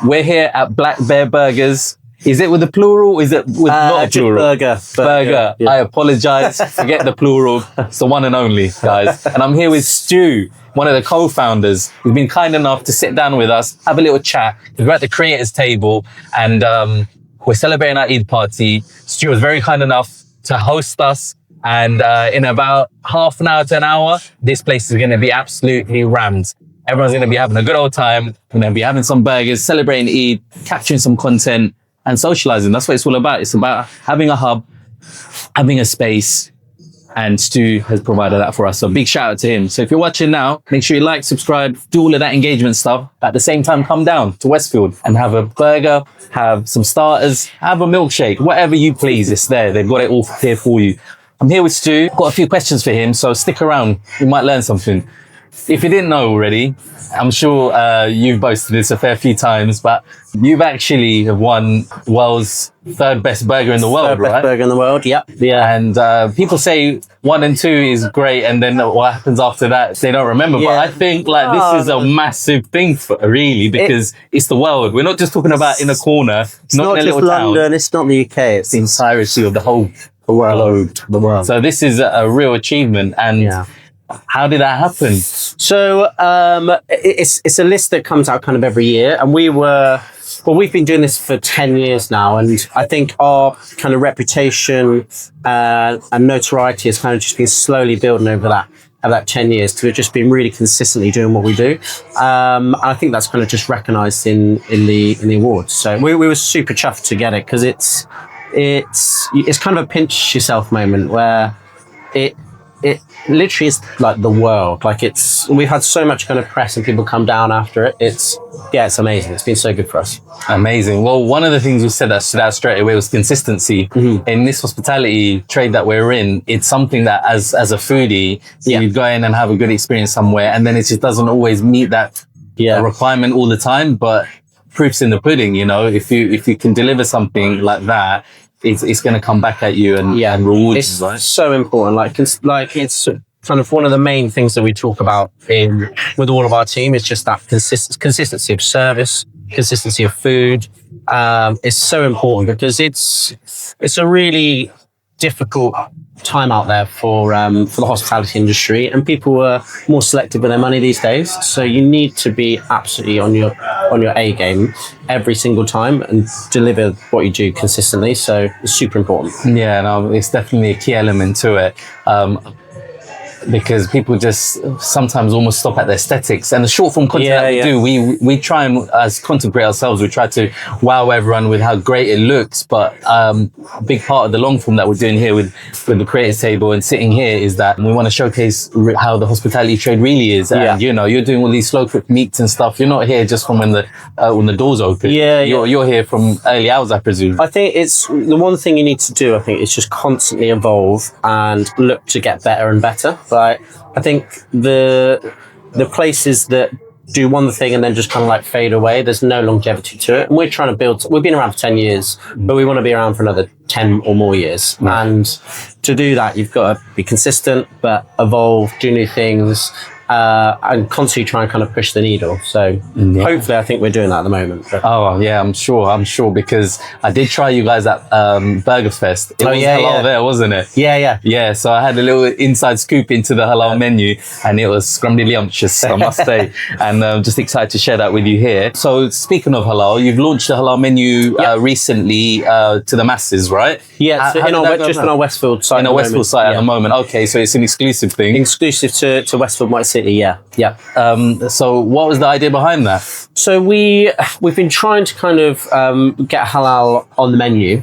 We're here at Black Bear Burgers. Is it with the plural? Is it with not a plural? Burger. Yeah. I apologize. Forget the plural. It's the one and only, guys. And I'm here with Stu, one of the co-founders, who's been kind enough to sit down with us, have a little chat. We're at the creators table and we're celebrating our Eid party. Stu was very kind enough to host us. And in about half an hour to an hour, this place is going to be absolutely rammed. Everyone's going to be having a good old time. We're going to be having some burgers, celebrating Eid, capturing some content and socializing. That's what it's all about. It's about having a hub, having a space, and Stu has provided that for us. So big shout out to him. So if you're watching now, make sure you like, subscribe, do all of that engagement stuff. At the same time, come down to Westfield and have a burger, have some starters, have a milkshake, whatever you please. It's there. They've got it all here for you. I'm here with Stu. Got a few questions for him, so stick around. You might learn something. If you didn't know already, I'm sure you've boasted this a fair few times, but you've actually have won world's third best burger in the world, right? Best burger in the world, yep. Yeah. And people say 1 and 2 is great, and then what happens after that, they don't remember. Yeah. But I think this is a massive thing, really, because it's the world. We're not just talking about in a corner, It's not in a just little London, town. it's not the UK, it's The entirety of the whole world. The world. So this is a real achievement. And how did that happen? So it's a list that comes out kind of every year, and we've been doing this for 10 years now, and I think our kind of reputation and notoriety has kind of just been slowly building over that 10 years to just been really consistently doing what we do. And I think that's kind of just recognised in the awards. So we were super chuffed to get it, because it's kind of a pinch yourself moment where it literally is like the world. Like we've had so much kind of press and people come down after it. It's amazing. It's been so good for us. Amazing. Well, one of the things we said that stood out straight away was consistency. In this hospitality trade that we're in, it's something that as a foodie, you go in and have a good experience somewhere, and then it just doesn't always meet that requirement all the time. But proof's in the pudding, you know. If you can deliver something like that, it's going to come back at you and reward you, right? It's so important. Like it's kind of one of the main things that we talk about with all of our team is just that consistency of service, consistency of food. It's so important because it's a really difficult time out there for the hospitality industry, and people are more selective with their money these days. So you need to be absolutely on your A game every single time and deliver what you do consistently. So it's super important. Yeah, no, it's definitely a key element to it. Because people just sometimes almost stop at the aesthetics and the short form content that we do. We try and, as content creators ourselves, we try to wow everyone with how great it looks. But a big part of the long form that we're doing here with the creators table and sitting here is that we want to showcase how the hospitality trade really is. And you know, you're doing all these slow cooked meats and stuff. You're not here just from when the doors open. You're here from early hours, I presume. I think it's the one thing you need to do. I think is just constantly evolve and look to get better and better. But I think the places that do one thing and then just kind of like fade away, there's no longevity to it. And we're trying to build, we've been around for 10 years, but we want to be around for another 10 or more years. And to do that, you've got to be consistent, but evolve, do new things, and constantly try and kind of push the needle. So hopefully I think we're doing that at the moment. But. Oh yeah, I'm sure because I did try you guys at Burger Fest. It was halal there, wasn't it? Yeah, so I had a little inside scoop into the halal menu, and it was scrumdiddlyumptious, I must say. And I'm just excited to share that with you here. So speaking of halal, you've launched the halal menu recently to the masses, right? Yeah, so on our Westfield site. In our Westfield site at the moment. Okay, so it's an exclusive thing. Exclusive to Westfield White City. Yeah. So what was the idea behind that? So we've been trying to kind of get halal on the menu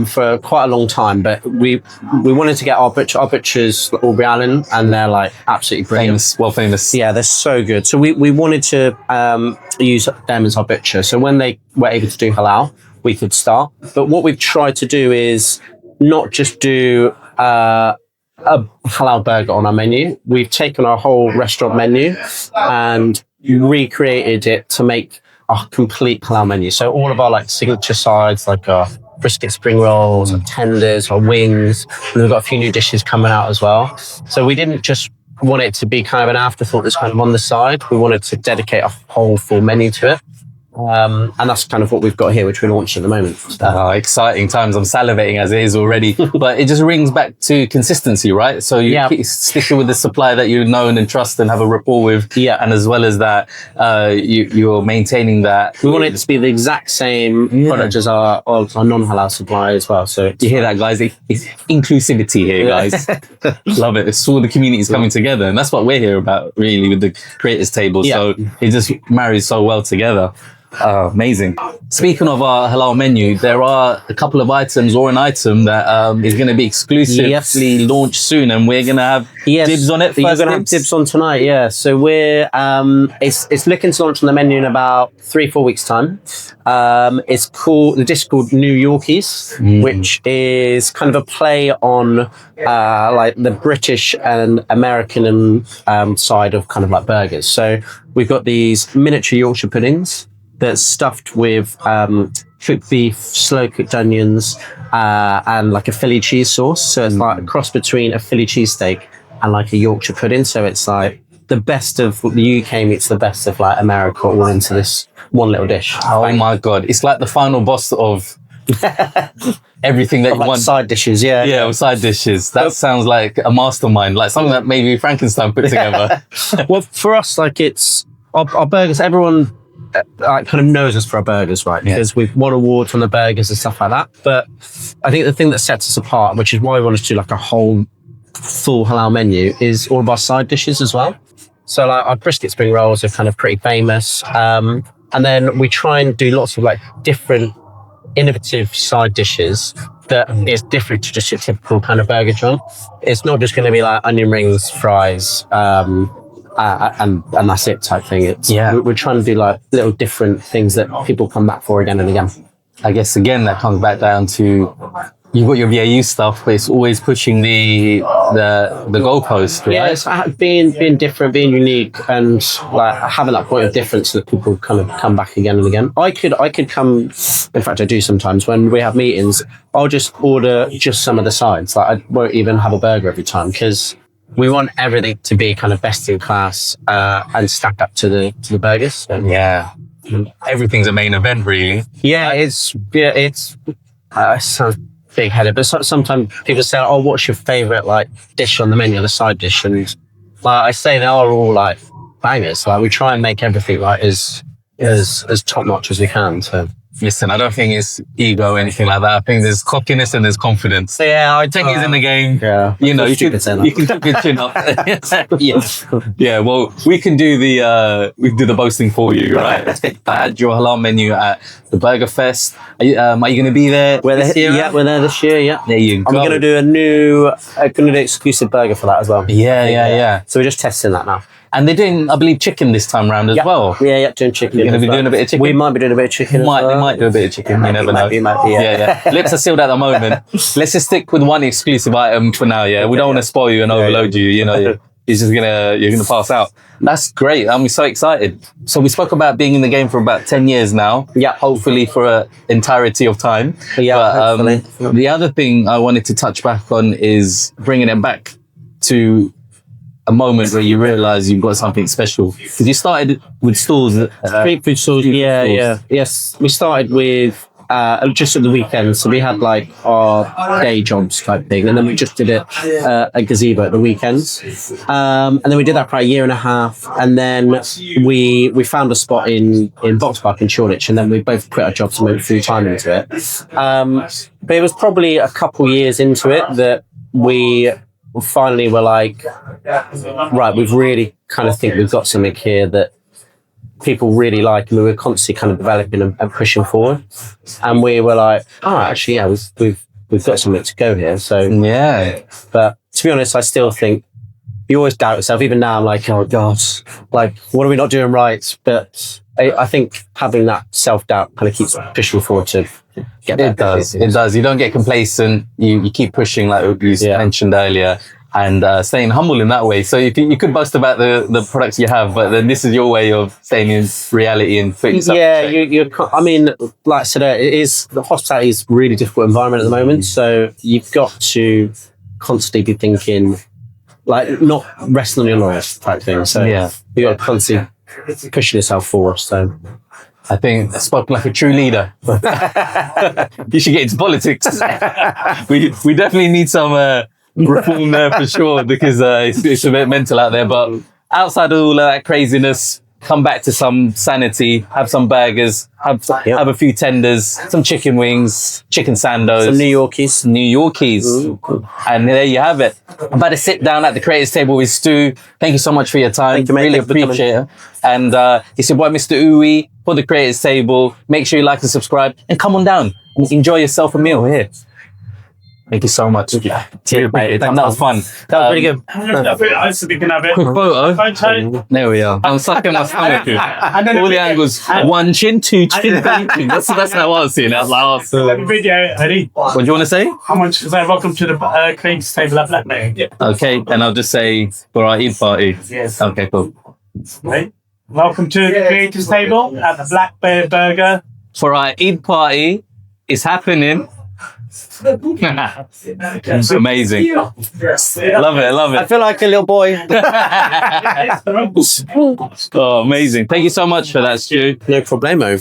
for quite a long time, but we wanted to get our butchers Aubrey Allen, and they're like absolutely brilliant. World famous. Yeah, they're so good. So we wanted to use them as our butcher. So when they were able to do halal, we could start. But what we've tried to do is not just do a halal burger on our menu. We've taken our whole restaurant menu and recreated it to make a complete halal menu. So all of our like signature sides, like our brisket spring rolls, our tenders, our wings, and we've got a few new dishes coming out as well. So we didn't just want it to be kind of an afterthought that's kind of on the side. We wanted to dedicate a whole full menu to it. And that's kind of what we've got here, which we're launching at the moment. Exciting times. I'm salivating as it is already. But it just rings back to consistency, right? So you keep sticking with the supplier that you know and trust and have a rapport with. Yeah. And as well as that, you're maintaining that. We want it to be the exact same product as our non-halal supplier as well. So you hear that, guys? It's inclusivity here, guys. Love it. It's all the communities coming together. And that's what we're here about, really, with the creators table. So it just marries so well together. Amazing. Speaking of our halal menu, there are a couple of items or an item that is going to be exclusively launched soon, and we're going to have dibs on it. You're going to have dibs on tonight, yeah. So we're it's looking to launch on the menu in about 3-4 weeks' time. It's called New Yorkies, which is kind of a play on like the British and American side of kind of like burgers. So we've got these miniature Yorkshire puddings that's stuffed with cooked beef, slow cooked onions, and like a Philly cheese sauce. So it's like a cross between a Philly cheesesteak and like a Yorkshire pudding. So it's like the best of the UK meets the best of like America all into this one little dish. Oh my God. It's like the final boss of everything that you want. Side dishes, with side dishes. That sounds like a mastermind, like something that maybe Frankenstein put together. Well, for us, like it's our burgers, everyone like kind of knows us for our burgers, right? Because we've won awards on the burgers and stuff like that. But I think the thing that sets us apart, which is why we want to do like a whole full halal menu, is all of our side dishes as well. So like our brisket spring rolls are kind of pretty famous. And then we try and do lots of like different innovative side dishes that is different to just your typical kind of burger joint. It's not just going to be like onion rings, fries, and that's it type thing. It's we're trying to do like little different things that people come back for again and again. I guess again that comes back down to you've got your VAU stuff, but it's always pushing the goalpost, right? Yeah, it's being different, being unique, and like having that point of difference so that people kind of come back again and again. I could come. In fact, I do sometimes when we have meetings. I'll just order just some of the sides. Like I won't even have a burger every time because we want everything to be kind of best in class and stacked up to the burgers. So. Yeah, everything's a main event, really. Yeah, it's sounds big-headed, but sometimes people say, "Oh, what's your favorite like dish on the menu, the side dish?" And like I say, they are all like bangers. Like we try and make everything like as top notch as we can. So. Listen, I don't think it's ego or anything like that. I think there's cockiness and there's confidence. Yeah, I think it's in the game. Yeah, you know, you can keep your chin up. Yeah. Well, we can do the boasting for you, right? I had your halal menu at the Burger Fest. Are you going to be there? We're there this year. Yeah, there you go. I'm going to do an exclusive burger for that as well. Yeah. So we're just testing that now. And they're doing, I believe, chicken this time round as well. Yeah, doing chicken. You're going to be doing a bit of chicken? We might be doing a bit of chicken They might do a bit of chicken, you never know. Yeah. Lips are sealed at the moment. Let's just stick with one exclusive item for now, yeah? We don't want to spoil you and overload you, you know. You're gonna pass out. That's great. I'm so excited. So we spoke about being in the game for about 10 years now. Yeah. Hopefully for an entirety of time. Yeah, but, hopefully. The other thing I wanted to touch back on is bringing it back to a moment where you realize you've got something special. Because you started with stalls. Street food stalls. Yeah. Yes. We started with just at the weekends. So we had like our day jobs type thing. And then we just did it a gazebo at the weekends. And then we did that for a year and a half. And then we found a spot in Box Park in Shoreditch. And then we both quit our jobs and went full time into it. But it was probably a couple years into it that we finally were like, right, we've really kind of think we've got something here that people really like, and we were constantly kind of developing and pushing forward. And we were like, actually, yeah, we've got something to go here. So yeah. But to be honest, I still think you always doubt yourself. Even now, I'm like, oh God, like, what are we not doing right? But I think having that self-doubt kind of keeps pushing forward to get better. It does. You don't get complacent. You keep pushing, like you mentioned earlier, and staying humble in that way. So you could boast about the products you have, but then this is your way of staying in reality and putting yourself in check. I mean, like I said, the hospitality is a really difficult environment at the moment. So you've got to constantly be thinking, like, not resting on your laurels type thing. So you've got to constantly pushing yourself forward. So I think I spoke like a true leader. You should get into politics. we definitely need some reform there for sure, because it's a bit mental out there. But outside of all of that craziness, come back to some sanity, have some burgers, have a few tenders, some chicken wings, chicken sandos. Some New Yorkies. And there you have it. I'm about to sit down at the creators table with Stu. Thank you so much for your time. Thank you, mate. Really Thanks for coming. appreciate it. And it's your boy, Mr. Uwe, for the creators table. Make sure you like and subscribe and come on down and enjoy yourself a meal here. Thank you so much. Cheers, mate. That was fun. That was pretty good. We can have it. Quick photo. Photo. There we are. I'm sucking my stomach. All the angles. One chin, two chin, three chin. That's how I was seeing it. I was like, oh. Let me video, Eddie. What do you want to say? How much? Welcome to the creators table at Black Bear. Yeah. Okay, and I'll just say for our Eid party. Yes. Okay, cool. Right. Welcome to the creators table at the Black Bear Burger. For our Eid party, it's happening. It's amazing. Love it. I feel like a little boy. Oh, amazing. Thank you so much for that, Stu. No problemo.